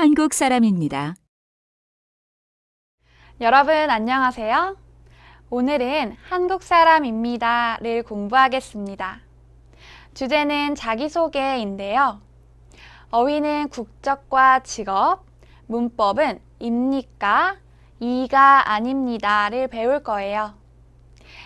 한국 사람입니다. 여러분 안녕하세요. 오늘은 한국 사람입니다를 공부하겠습니다. 주제는 자기소개인데요. 어휘는 국적과 직업, 문법은 입니까, 이가 아닙니다를 배울 거예요.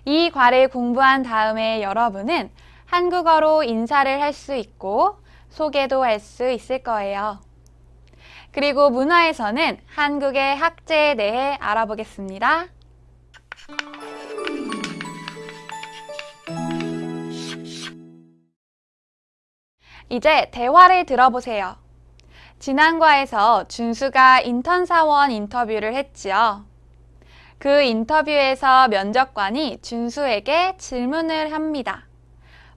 이 과를 공부한 다음에 여러분은 한국어로 인사를 할 수 있고 소개도 할 수 있을 거예요. 그리고 문화에서는 한국의 학제에 대해 알아보겠습니다. 이제 대화를 들어보세요. 지난 과에서 준수가 인턴 사원 인터뷰를 했지요. 그 인터뷰에서 면접관이 준수에게 질문을 합니다.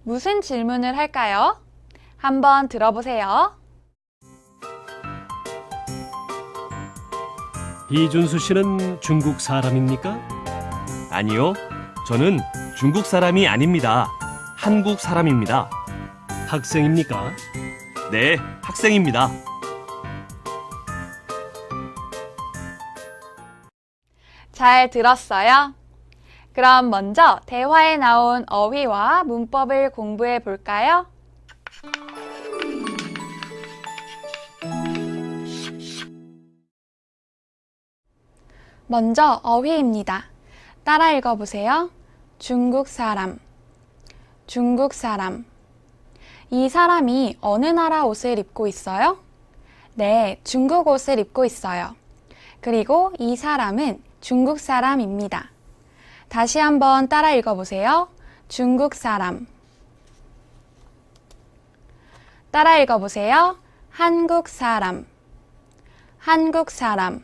무슨 질문을 할까요? 한번 들어보세요. 이준수 씨는 중국 사람입니까? 아니요, 저는 중국 사람이 아닙니다. 한국 사람입니다. 학생입니까? 네, 학생입니다. 잘 들었어요? 그럼 먼저 대화에 나온 어휘와 문법을 공부해 볼까요? 먼저 어휘입니다. 따라 읽어보세요. 중국 사람, 중국 사람. 이 사람이 어느 나라 옷을 입고 있어요? 네, 중국 옷을 입고 있어요. 그리고 이 사람은 중국 사람입니다. 다시 한번 따라 읽어보세요. 중국 사람. 따라 읽어보세요. 한국 사람, 한국 사람.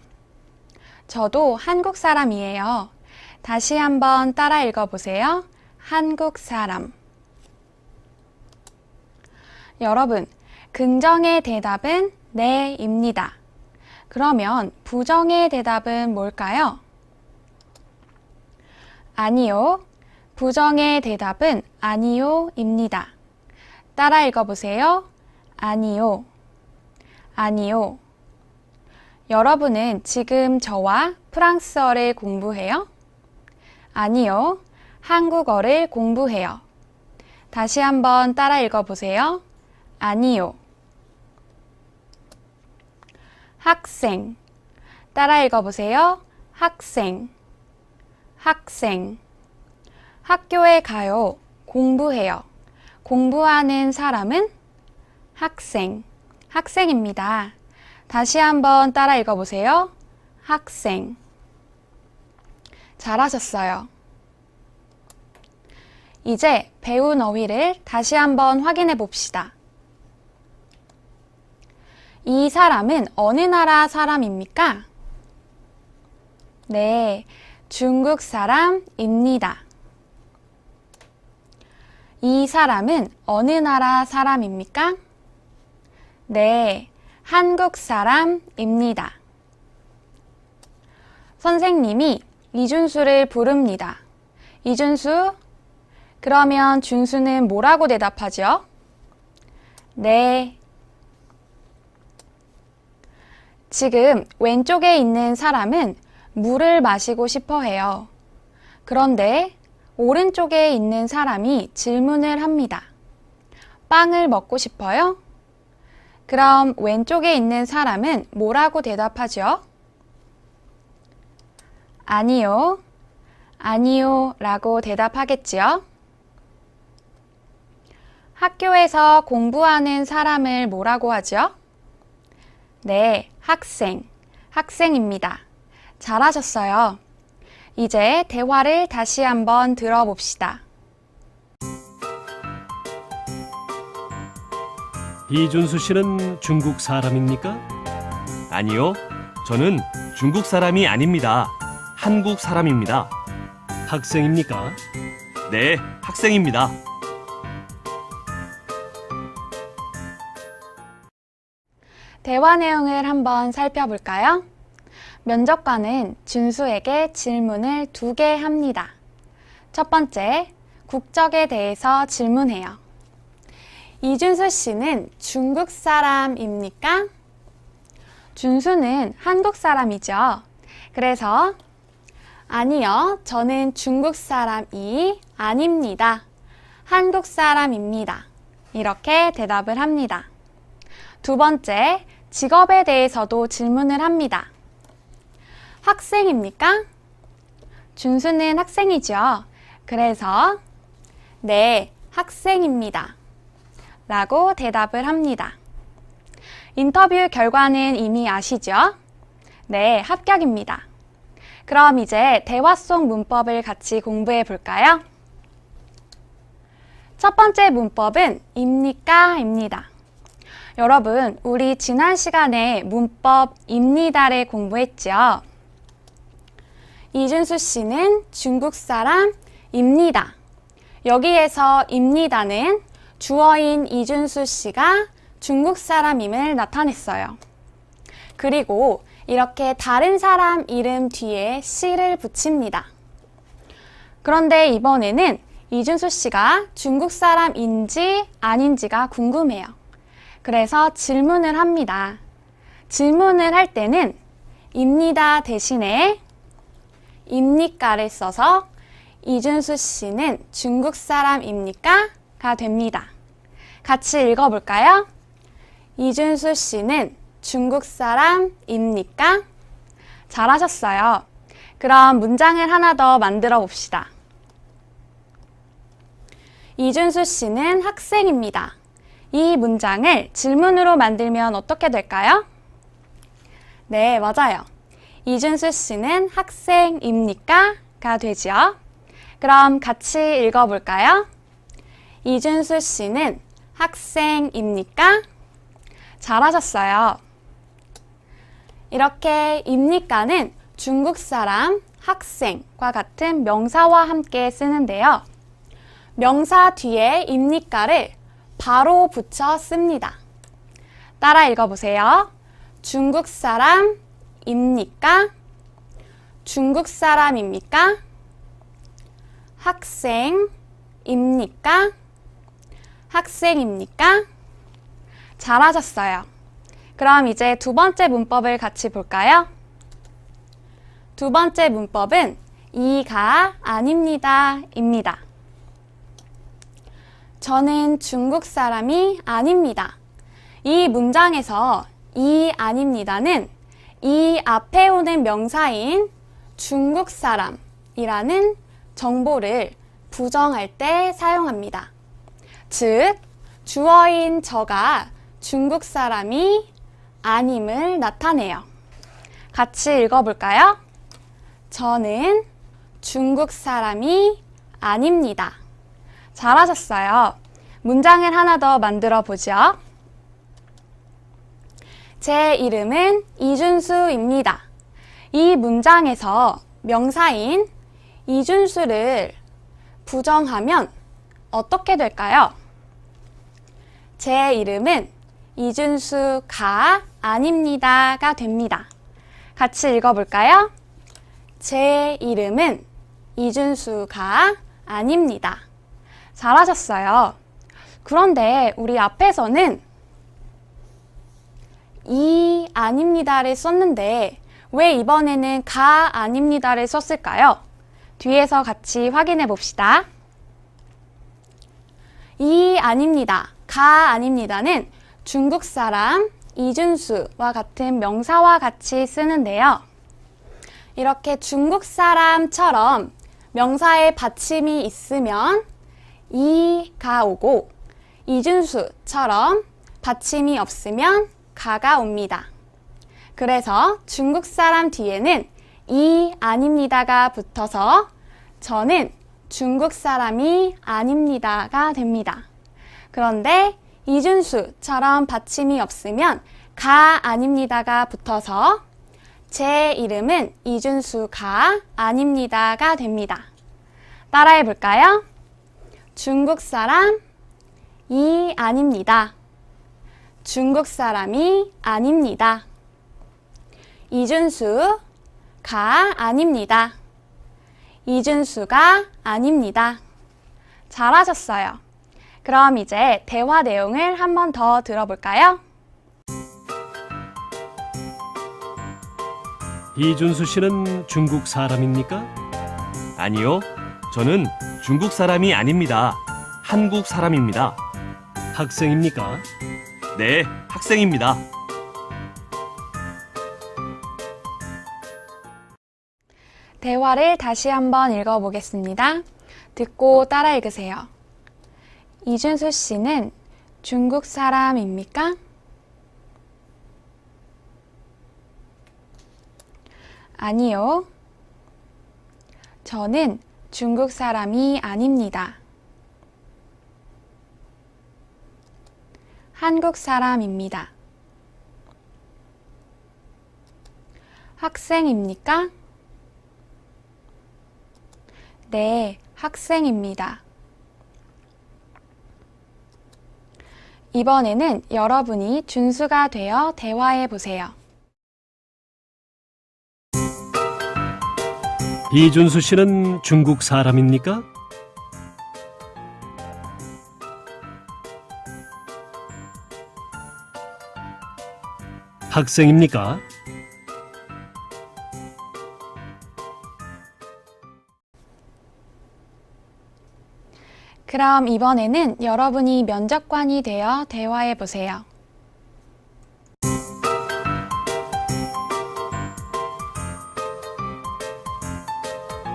저도 한국 사람이에요. 다시 한번 따라 읽어보세요. 한국 사람. 여러분, 긍정의 대답은 네입니다. 그러면 부정의 대답은 뭘까요? 아니요. 부정의 대답은 아니요입니다. 따라 읽어보세요. 아니요. 아니요. 여러분은 지금 저와 프랑스어를 공부해요? 아니요. 한국어를 공부해요. 다시 한번 따라 읽어보세요. 아니요. 학생. 따라 읽어보세요. 학생. 학생. 학교에 가요. 공부해요. 공부하는 사람은 학생. 학생입니다. 다시 한번 따라 읽어보세요. 학생. 잘하셨어요. 이제 배운 어휘를 다시 한번 확인해 봅시다. 이 사람은 어느 나라 사람입니까? 네, 중국 사람입니다. 이 사람은 어느 나라 사람입니까? 네, 한국 사람입니다. 선생님이 이준수를 부릅니다. 이준수, 그러면 준수는 뭐라고 대답하죠? 네. 지금 왼쪽에 있는 사람은 물을 마시고 싶어 해요. 그런데 오른쪽에 있는 사람이 질문을 합니다. 빵을 먹고 싶어요? 그럼 왼쪽에 있는 사람은 뭐라고 대답하죠? 아니요. 아니요 라고 대답하겠지요? 학교에서 공부하는 사람을 뭐라고 하죠? 네, 학생. 학생입니다. 잘하셨어요. 이제 대화를 다시 한번 들어봅시다. 이준수 씨는 중국 사람입니까? 아니요, 저는 중국 사람이 아닙니다. 한국 사람입니다. 학생입니까? 네, 학생입니다. 대화 내용을 한번 살펴볼까요? 면접관은 준수에게 질문을 2개 합니다. 첫 번째, 국적에 대해서 질문해요. 이준수 씨는 중국 사람입니까? 준수는 한국 사람이죠. 그래서 아니요, 저는 중국 사람이 아닙니다. 한국 사람입니다. 이렇게 대답을 합니다. 두 번째, 직업에 대해서도 질문을 합니다. 학생입니까? 준수는 학생이죠. 그래서 네, 학생입니다. 라고 대답을 합니다. 인터뷰 결과는 이미 아시죠? 네, 합격입니다. 그럼 이제 대화 속 문법을 같이 공부해 볼까요? 첫 번째 문법은 입니까? 입니다. 여러분, 우리 지난 시간에 문법 입니다를 공부했죠? 이준수 씨는 중국 사람입니다. 여기에서 입니다는 주어인 이준수 씨가 중국 사람임을 나타냈어요. 그리고 이렇게 다른 사람 이름 뒤에 씨를 붙입니다. 그런데 이번에는 이준수 씨가 중국 사람인지 아닌지가 궁금해요. 그래서 질문을 합니다. 질문을 할 때는 입니다 대신에 입니까를 써서 이준수 씨는 중국 사람입니까? 가 됩니다. 같이 읽어볼까요? 이준수 씨는 중국 사람입니까? 잘하셨어요. 그럼 문장을 하나 더 만들어 봅시다. 이준수 씨는 학생입니다. 이 문장을 질문으로 만들면 어떻게 될까요? 네, 맞아요. 이준수 씨는 학생입니까? 가 되죠. 그럼 같이 읽어볼까요? 이준수 씨는 학생입니까? 잘하셨어요. 이렇게 입니까는 중국 사람, 학생과 같은 명사와 함께 쓰는데요. 명사 뒤에 입니까를 바로 붙여 씁니다. 따라 읽어보세요. 중국 사람입니까? 중국 사람입니까? 학생입니까? 학생입니까? 잘하셨어요. 그럼 이제 두 번째 문법을 같이 볼까요? 두 번째 문법은 이가 아닙니다 입니다. 저는 중국 사람이 아닙니다. 이 문장에서 이 아닙니다는 이 앞에 오는 명사인 중국 사람이라는 정보를 부정할 때 사용합니다. 즉, 주어인 저가 중국 사람이 아님을 나타내요. 같이 읽어볼까요? 저는 중국 사람이 아닙니다. 잘하셨어요. 문장을 하나 더 만들어 보죠. 제 이름은 이준수입니다. 이 문장에서 명사인 이준수를 부정하면 어떻게 될까요? 제 이름은 이준수가 아닙니다가 됩니다. 같이 읽어볼까요? 제 이름은 이준수가 아닙니다. 잘하셨어요. 그런데 우리 앞에서는 이 아닙니다를 썼는데 왜 이번에는 가 아닙니다를 썼을까요? 뒤에서 같이 확인해 봅시다. 이 아닙니다, 가 아닙니다는 중국 사람 이준수와 같은 명사와 같이 쓰는데요. 이렇게 중국 사람처럼 명사에 받침이 있으면 이가 오고 이준수처럼 받침이 없으면 가가 옵니다. 그래서 중국 사람 뒤에는 이 아닙니다가 붙어서 저는 중국 사람이 아닙니다가 됩니다. 그런데 이준수처럼 받침이 없으면 가 아닙니다가 붙어서 제 이름은 이준수가 아닙니다가 됩니다. 따라해 볼까요? 중국 사람이 아닙니다. 중국 사람이 아닙니다. 이준수가 아닙니다. 이준수가 아닙니다. 잘하셨어요. 그럼 이제 대화 내용을 한 번 더 들어볼까요? 이준수 씨는 중국 사람입니까? 아니요, 저는 중국 사람이 아닙니다. 한국 사람입니다. 학생입니까? 네, 학생입니다. 대화를 다시 한번 읽어보겠습니다. 듣고 따라 읽으세요. 이준수 씨는 중국 사람입니까? 아니요. 저는 중국 사람이 아닙니다. 한국 사람입니다. 학생입니까? 네, 학생입니다. 이번에는 여러분이 준수가 되어 대화해 보세요. 이준수 씨는 중국 사람입니까? 학생입니까? 그럼 이번에는 여러분이 면접관이 되어 대화해 보세요.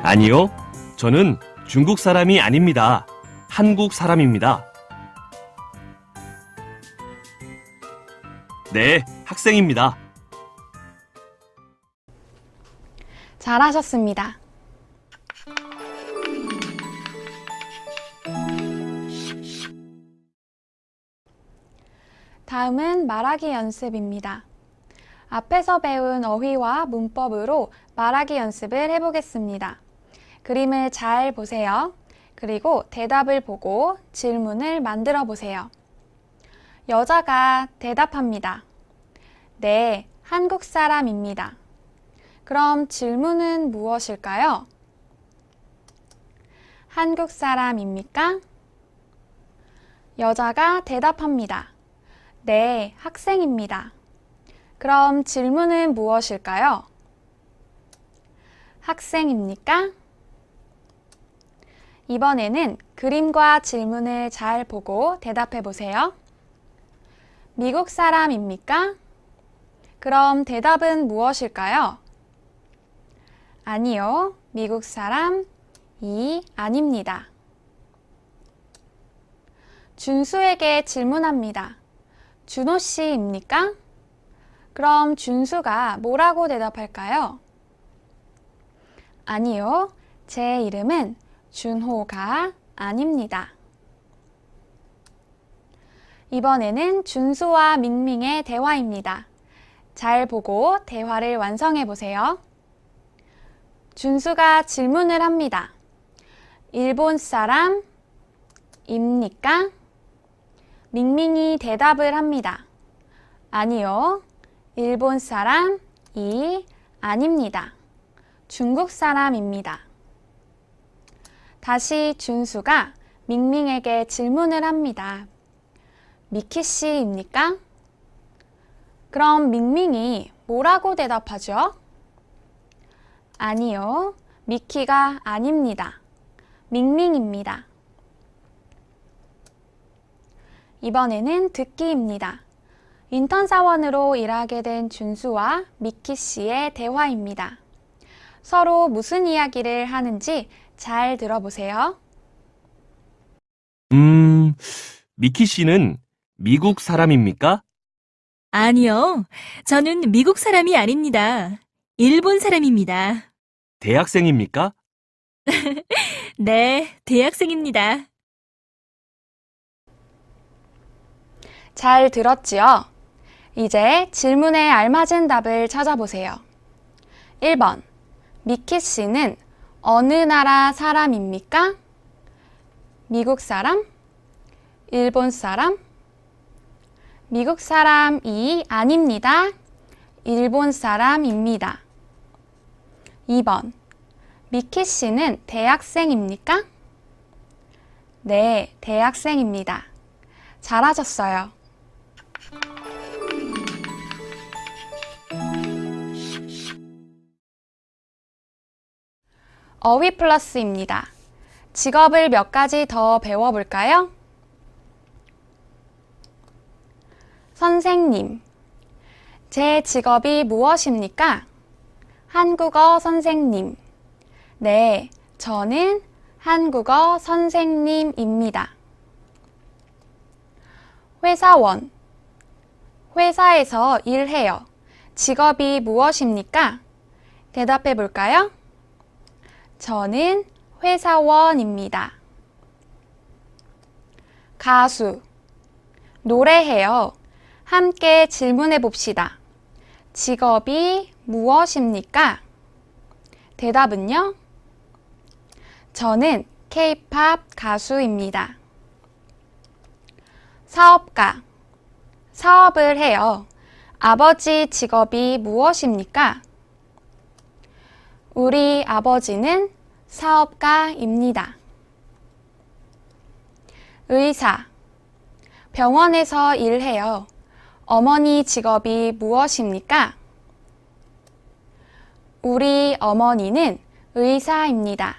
아니요, 저는 중국 사람이 아닙니다. 한국 사람입니다. 네, 학생입니다. 잘하셨습니다. 다음은 말하기 연습입니다. 앞에서 배운 어휘와 문법으로 말하기 연습을 해보겠습니다. 그림을 잘 보세요. 그리고 대답을 보고 질문을 만들어 보세요. 여자가 대답합니다. 네, 한국 사람입니다. 그럼 질문은 무엇일까요? 한국 사람입니까? 여자가 대답합니다. 네, 학생입니다. 그럼 질문은 무엇일까요? 학생입니까? 이번에는 그림과 질문을 잘 보고 대답해 보세요. 미국 사람입니까? 그럼 대답은 무엇일까요? 아니요, 미국 사람이 아닙니다. 준수에게 질문합니다. 준호 씨입니까? 그럼 준수가 뭐라고 대답할까요? 아니요, 제 이름은 준호가 아닙니다. 이번에는 준수와 밍밍의 대화입니다. 잘 보고 대화를 완성해 보세요. 준수가 질문을 합니다. 일본 사람입니까? 밍밍이 대답을 합니다. 아니요, 일본 사람이 아닙니다. 중국 사람입니다. 다시 준수가 밍밍에게 질문을 합니다. 미키 씨입니까? 그럼 밍밍이 뭐라고 대답하죠? 아니요, 미키가 아닙니다. 밍밍입니다. 이번에는 듣기입니다. 인턴 사원으로 일하게 된 준수와 미키 씨의 대화입니다. 서로 무슨 이야기를 하는지 잘 들어보세요. 미키 씨는 미국 사람입니까? 아니요, 저는 미국 사람이 아닙니다. 일본 사람입니다. 대학생입니까? 네, 대학생입니다. 잘 들었지요? 이제 질문에 알맞은 답을 찾아보세요. 1번, 미키 씨는 어느 나라 사람입니까? 미국 사람? 일본 사람? 미국 사람이 아닙니다. 일본 사람입니다. 2번, 미키 씨는 대학생입니까? 네, 대학생입니다. 잘하셨어요. 어휘 플러스입니다. 직업을 몇 가지 더 배워볼까요? 선생님. 제 직업이 무엇입니까? 한국어 선생님. 네, 저는 한국어 선생님입니다. 회사원. 회사에서 일해요. 직업이 무엇입니까? 대답해 볼까요? 저는 회사원입니다. 가수. 노래해요. 함께 질문해 봅시다. 직업이 무엇입니까? 대답은요? 저는 K-팝 가수입니다. 사업가. 사업을 해요. 아버지 직업이 무엇입니까? 우리 아버지는 사업가입니다. 의사. 병원에서 일해요. 어머니 직업이 무엇입니까? 우리 어머니는 의사입니다.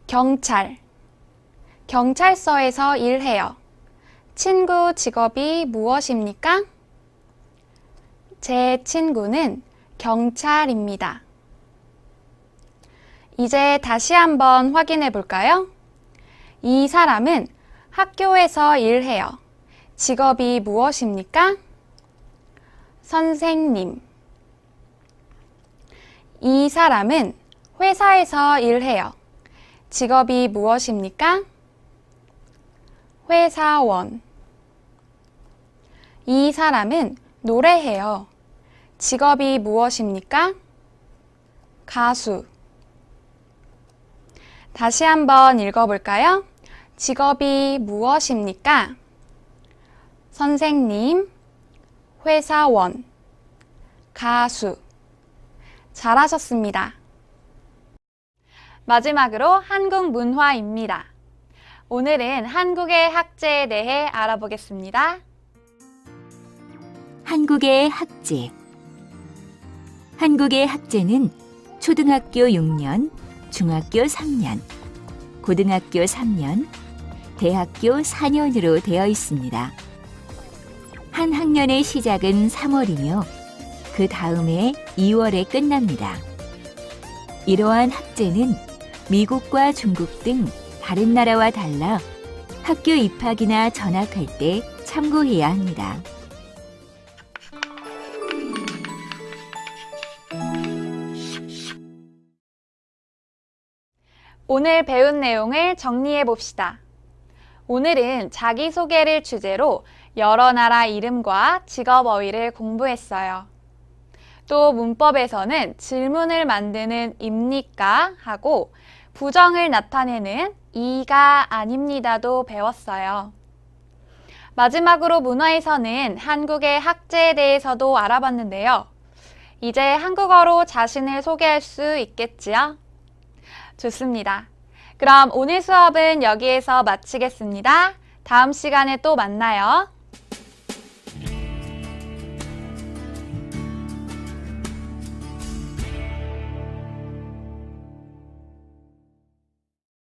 경찰. 경찰서에서 일해요. 친구 직업이 무엇입니까? 제 친구는 경찰입니다. 이제 다시 한번 확인해 볼까요? 이 사람은 학교에서 일해요. 직업이 무엇입니까? 선생님. 이 사람은 회사에서 일해요. 직업이 무엇입니까? 회사원. 이 사람은 노래해요. 직업이 무엇입니까? 가수. 다시 한번 읽어볼까요? 직업이 무엇입니까? 선생님, 회사원, 가수. 잘하셨습니다. 마지막으로 한국 문화입니다. 오늘은 한국의 학제에 대해 알아보겠습니다. 한국의 학제. 한국의 학제는 초등학교 6년, 중학교 3년, 고등학교 3년, 대학교 4년으로 되어 있습니다. 한 학년의 시작은 3월이며 그 다음해 2월에 끝납니다. 이러한 학제는 미국과 중국 등 다른 나라와 달라 학교 입학이나 전학할 때 참고해야 합니다. 오늘 배운 내용을 정리해 봅시다. 오늘은 자기소개를 주제로 여러 나라 이름과 직업 어휘를 공부했어요. 또 문법에서는 질문을 만드는 입니까? 하고 부정을 나타내는 이가 아닙니다도 배웠어요. 마지막으로 문화에서는 한국의 학제에 대해서도 알아봤는데요. 이제 한국어로 자신을 소개할 수 있겠지요? 좋습니다. 그럼 오늘 수업은 여기에서 마치겠습니다. 다음 시간에 또 만나요.